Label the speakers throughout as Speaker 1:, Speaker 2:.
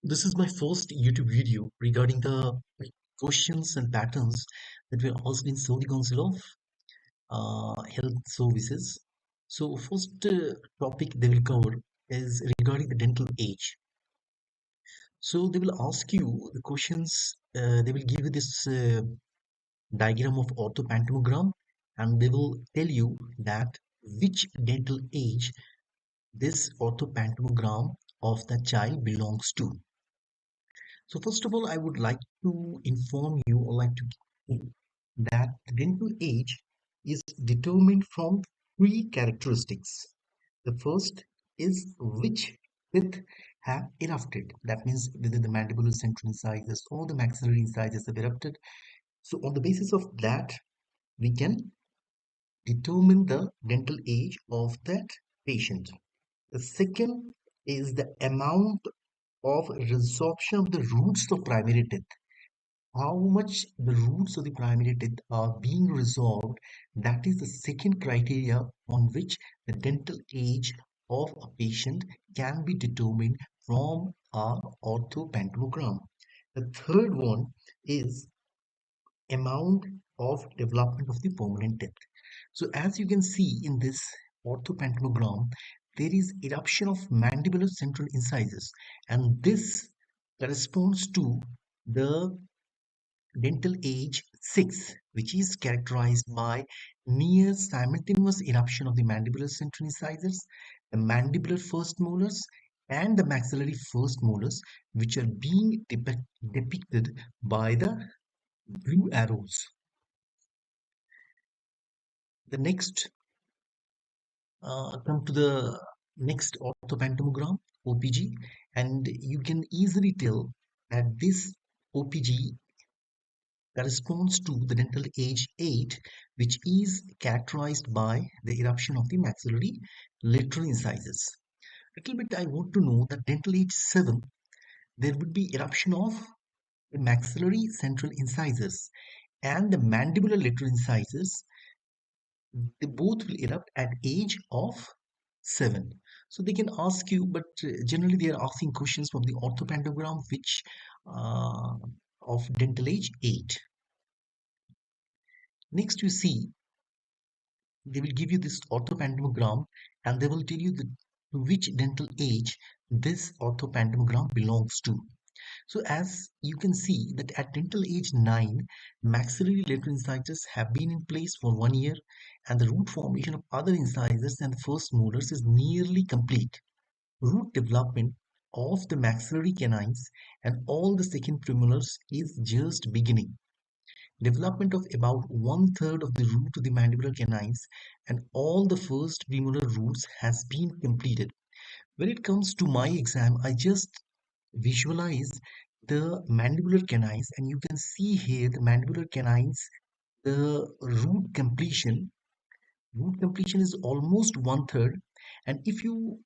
Speaker 1: This is my first YouTube video regarding the questions and patterns that were asked in Saudi Council of Health Services. So, first topic they will cover is regarding the dental age. So, they will ask you the questions. They will give you this diagram of orthopantomogram, and they will tell you that which dental age this orthopantomogram of the child belongs to. So first of all, I would like to inform you or like to give you that the dental age is determined from three characteristics. The first is which teeth have erupted. That means whether the mandibular central incisors or the maxillary incisors have erupted. So on the basis of that, we can determine the dental age of that patient. The second is the amount of resorption of the roots of primary teeth, how much the roots of the primary teeth are being resolved. That is the second criteria on which the dental age of a patient can be determined from our orthopantomogram. The third one is amount of development of the permanent teeth. So as you can see in this orthopantomogram, there is eruption of mandibular central incisors, and this corresponds to the dental age 6, which is characterized by near simultaneous eruption of the mandibular central incisors, the mandibular first molars, and the maxillary first molars, which are being depicted by the blue arrows. The next, come to the next orthopantomogram, OPG, and you can easily tell that this OPG corresponds to the dental age 8, which is characterized by the eruption of the maxillary lateral incisors. Little bit I want to know that dental age 7, there would be eruption of the maxillary central incisors and the mandibular lateral incisors. They both will erupt at age of 7. So they can ask you, but generally they are asking questions from the orthopantogram, which of dental age 8. Next, you see they will give you this orthopantomogram, and they will tell you to which dental age this orthopantomogram belongs to. So as you can see that at dental age 9, maxillary lateral incisors have been in place for 1 year, and the root formation of other incisors and the first molars is nearly complete. Root development of the maxillary canines and all the second premolars is just beginning. Development of about one-third of the root of the mandibular canines and all the first premolar roots has been completed. When it comes to my exam, I just visualize the mandibular canines, and you can see here the mandibular canines, the root completion is almost one-third. And if you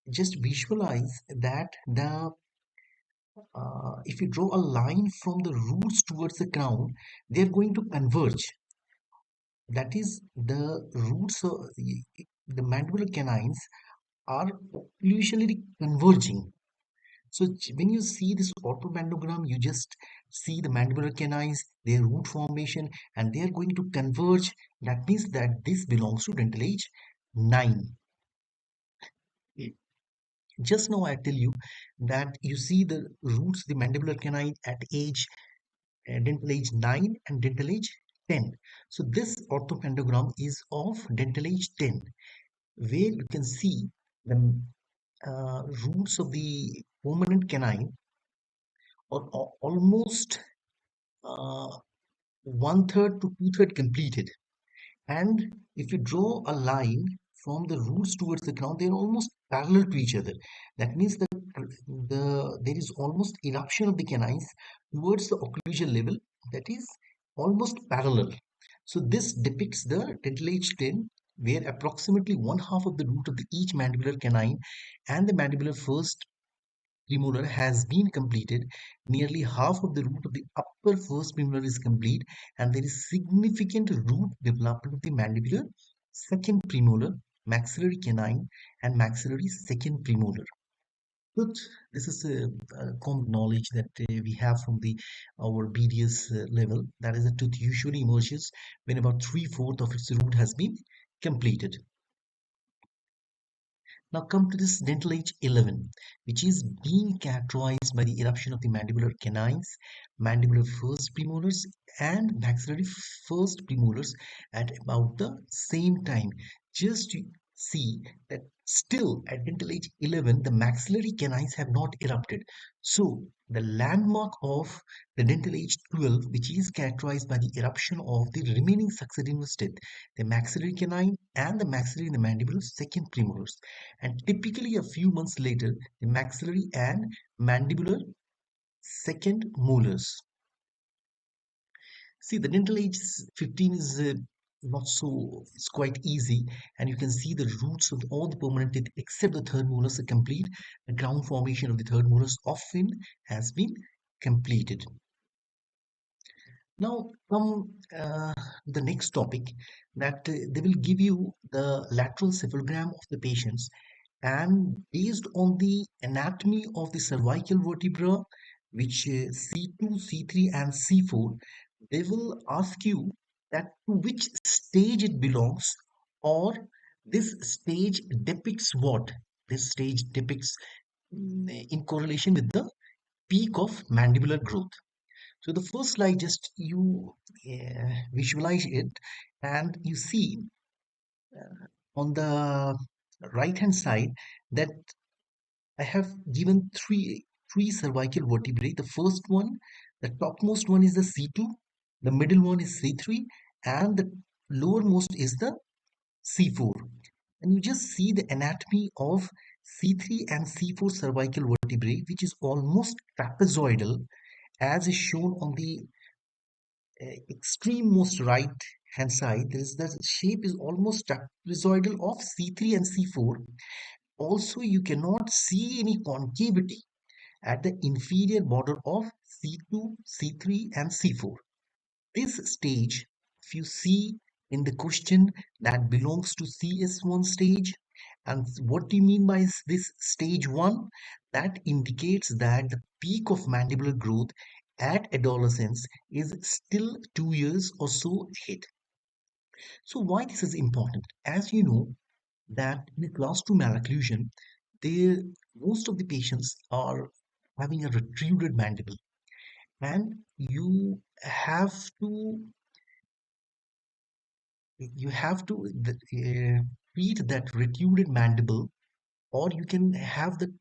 Speaker 1: just visualize that if you draw a line from the roots towards the crown, they are going to converge. That is, the roots of the mandibular canines are usually converging. So when you see this orthopantogram, you just see the mandibular canines, their root formation, and they are going to converge. That means that this belongs to dental age 9. Just now I tell you that you see the roots, the mandibular canine at age dental age 9 and dental age 10. So this orthopantogram is of dental age 10, where you can see the roots of the permanent canine are almost uh, one-third to two-third completed. And if you draw a line from the roots towards the ground, they are almost parallel to each other. That means that there is almost eruption of the canines towards the occlusal level, that is almost parallel. So this depicts the dental age 10, where approximately one half of the root of each mandibular canine and the mandibular first premolar has been completed. Nearly half of the root of the upper first premolar is complete, and there is significant root development of the mandibular second premolar, maxillary canine, and maxillary second premolar. But this is a common knowledge that we have from the our BDS level. That is, the tooth usually emerges when about three-fourths of its root has been completed. Now come to this dental age 11, which is being characterized by the eruption of the mandibular canines, mandibular first premolars, and maxillary first premolars at about the same time. Just to see that still at dental age 11, the maxillary canines have not erupted. So the landmark of the dental age 12, which is characterized by the eruption of the remaining successive teeth, the maxillary canine and the maxillary in the mandibular second premolars, and typically a few months later, the maxillary and mandibular second molars. See, the dental age 15 is not so, it's quite easy, and you can see the roots of all the permanent teeth except the third molars are complete. The crown formation of the third molars often has been completed. Now, come the next topic, that they will give you the lateral cephalogram of the patients, and based on the anatomy of the cervical vertebra, which C2, C3, and C4, they will ask you that to which stage it belongs, or this stage depicts what? This stage depicts in correlation with the peak of mandibular growth. So the first slide, just you visualize it, and you see on the right hand side that I have given three cervical vertebrae. The first one, the topmost one is the C2, the middle one is C3, and the lowermost is the C4. And you just see the anatomy of C3 and C4 cervical vertebrae, which is almost trapezoidal, as is shown on the extreme most right hand side. There is the shape is almost trapezoidal of C3 and C4. Also, you cannot see any concavity at the inferior border of C2, C3, and C4. This stage, if you see in the question, that belongs to CS1 stage. And what do you mean by this stage 1? That indicates that the peak of mandibular growth at adolescence is still 2 years or so ahead. So why this is important? As you know, that in a class 2 malocclusion, they, most of the patients are having a retruded mandible, and you have to treat that retruded mandible, or you can have the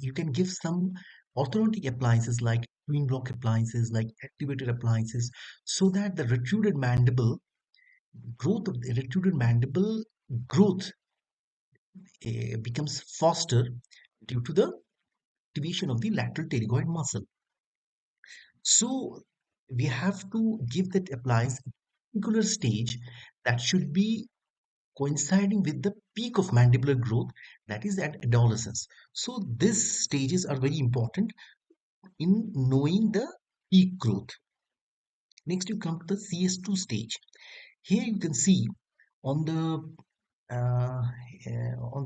Speaker 1: you can give some orthodontic appliances like twin block appliances, like activated appliances, so that the retruded mandible growth becomes faster due to the activation of the lateral pterygoid muscle. So we have to give that appliance a particular stage that should be coinciding with the peak of mandibular growth, that is at adolescence. So these stages are very important in knowing the peak growth. Next, you come to the CS2 stage. Here you can see on the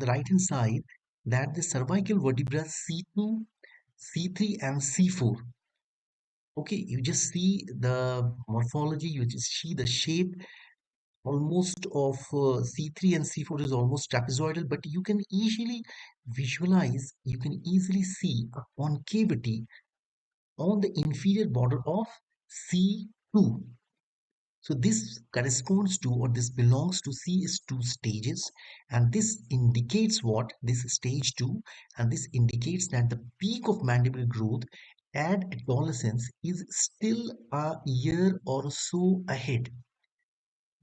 Speaker 1: right hand side that the cervical vertebra C2, C3, and C4. Okay, you just see the morphology, you just see the shape almost of C3 and C4 is almost trapezoidal, but you can easily see a concavity on the inferior border of C2. So this corresponds to, or this belongs to CS2 stages, and this indicates what? This stage 2, and this indicates that the peak of mandibular growth at adolescence is still a year or so ahead.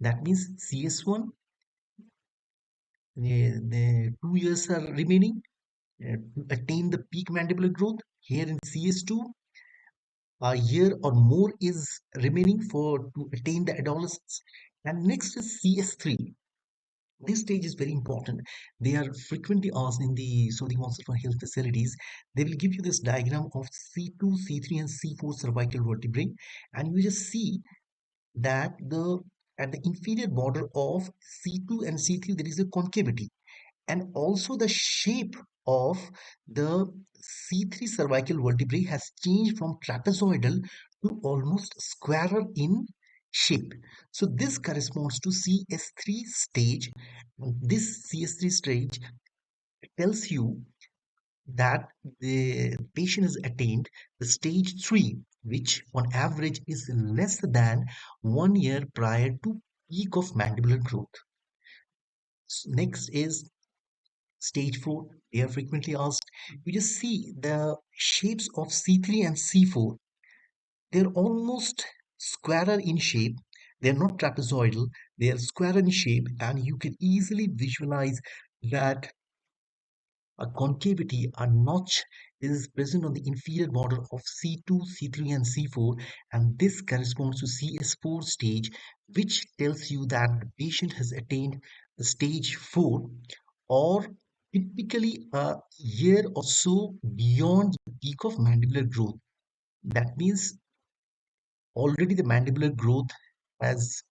Speaker 1: That means CS1, the 2 years are remaining to attain the peak mandibular growth. Here in CS2, a year or more is remaining for to attain the adolescence. And next is CS3. This stage is very important. They are frequently asked in the Sodium Council for Health facilities. They will give you this diagram of C2, C3, and C4 cervical vertebrae, and you just see that the at the inferior border of C2 and C3 there is a concavity, and also the shape of the C3 cervical vertebrae has changed from trapezoidal to almost squarer in shape. So this corresponds to CS3 stage. This CS3 stage tells you that the patient has attained the stage 3, which on average is less than 1 year prior to peak of mandibular growth. Next is stage 4. They are frequently asked. You just see the shapes of C3 and C4. They're almost squarer in shape. They're not trapezoidal. They are square in shape, and you can easily visualize that a concavity, a notch is present on the inferior border of C2, C3, and C4, and this corresponds to CS4 stage, which tells you that the patient has attained the stage 4, or typically a year or so beyond the peak of mandibular growth. That means already the mandibular growth has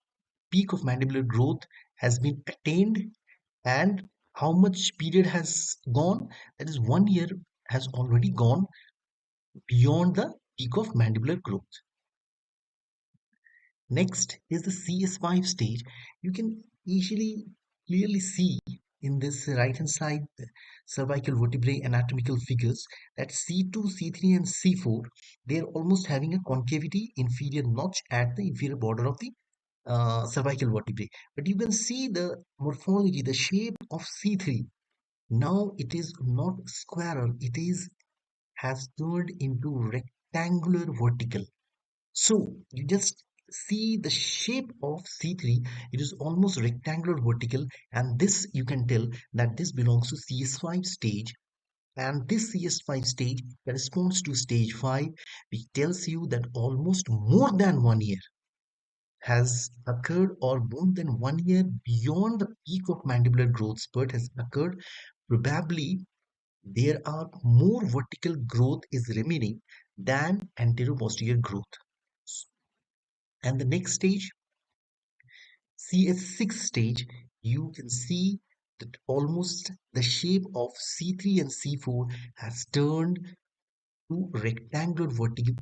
Speaker 1: peak of mandibular growth has been attained, and how much period has gone? That is 1 year has already gone beyond the peak of mandibular growth. Next is the CS5 stage. You can easily clearly see in this right hand side cervical vertebrae anatomical figures that C2, C3, and C4, they are almost having a concavity inferior notch at the inferior border of the cervical vertebrae. But you can see the morphology, the shape of C3. Now it is not squarer, it is has turned into rectangular vertical. So you just see the shape of C3, it is almost rectangular vertical, and this you can tell that this belongs to CS5 stage, and this CS5 stage corresponds to stage 5, which tells you that almost more than 1 year has occurred, or more than 1 year beyond the peak of mandibular growth spurt has occurred. Probably there are more vertical growth is remaining than anterior-posterior growth. And the next stage, CS6 stage, you can see that almost the shape of C3 and C4 has turned to rectangular vertical,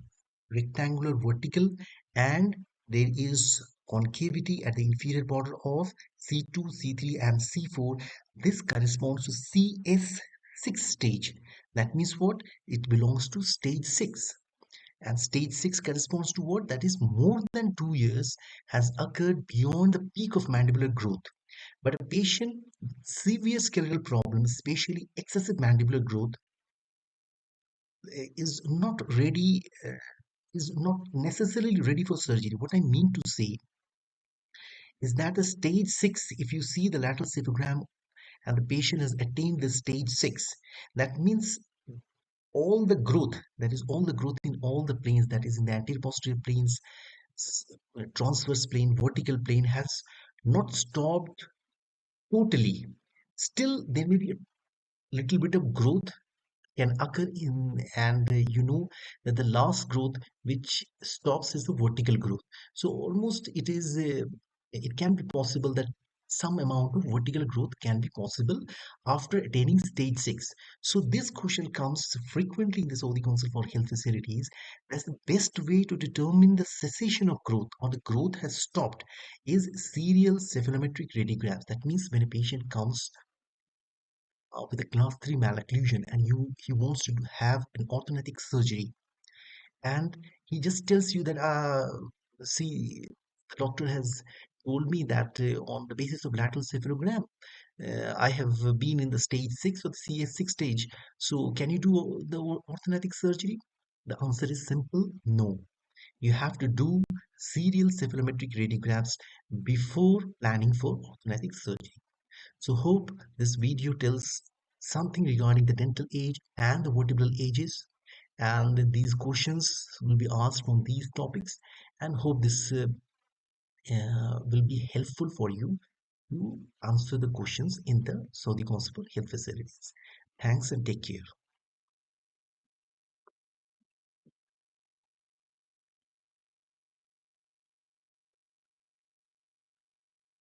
Speaker 1: and there is concavity at the inferior border of C2, C3, and C4. This corresponds to CS6 stage. That means what? It belongs to stage 6. And stage 6 corresponds to what? That is more than 2 years has occurred beyond the peak of mandibular growth. But a patient with severe skeletal problems, especially excessive mandibular growth, is not ready, is not necessarily ready for surgery. What I mean to say is that the stage 6, if you see the lateral cephagram and the patient has attained the stage 6, that means all the growth, that is all the growth in all the planes, that is in the anterior posterior planes, transverse plane, vertical plane, has not stopped totally. Still, there may be a little bit of growth can occur in, and you know that the last growth which stops is the vertical growth. So almost it can be possible that some amount of vertical growth can be possible after attaining stage 6. So this question comes frequently in the Saudi Council for Health Facilities as the best way to determine the cessation of growth or the growth has stopped is serial cephalometric radiographs. That means when a patient comes with a class 3 malocclusion and he wants to have an orthodontic surgery, and he just tells you that see, the doctor has told me that on the basis of lateral cephalogram, I have been in the stage 6 or the CS6 stage, so can you do the orthodontic surgery? The answer is simple: no. You have to do serial cephalometric radiographs before planning for orthodontic surgery. So hope this video tells something regarding the dental age and the vertebral ages, and these questions will be asked from these topics, and hope this will be helpful for you to answer the questions in the Saudi Council for Health Facilities. Thanks and take care.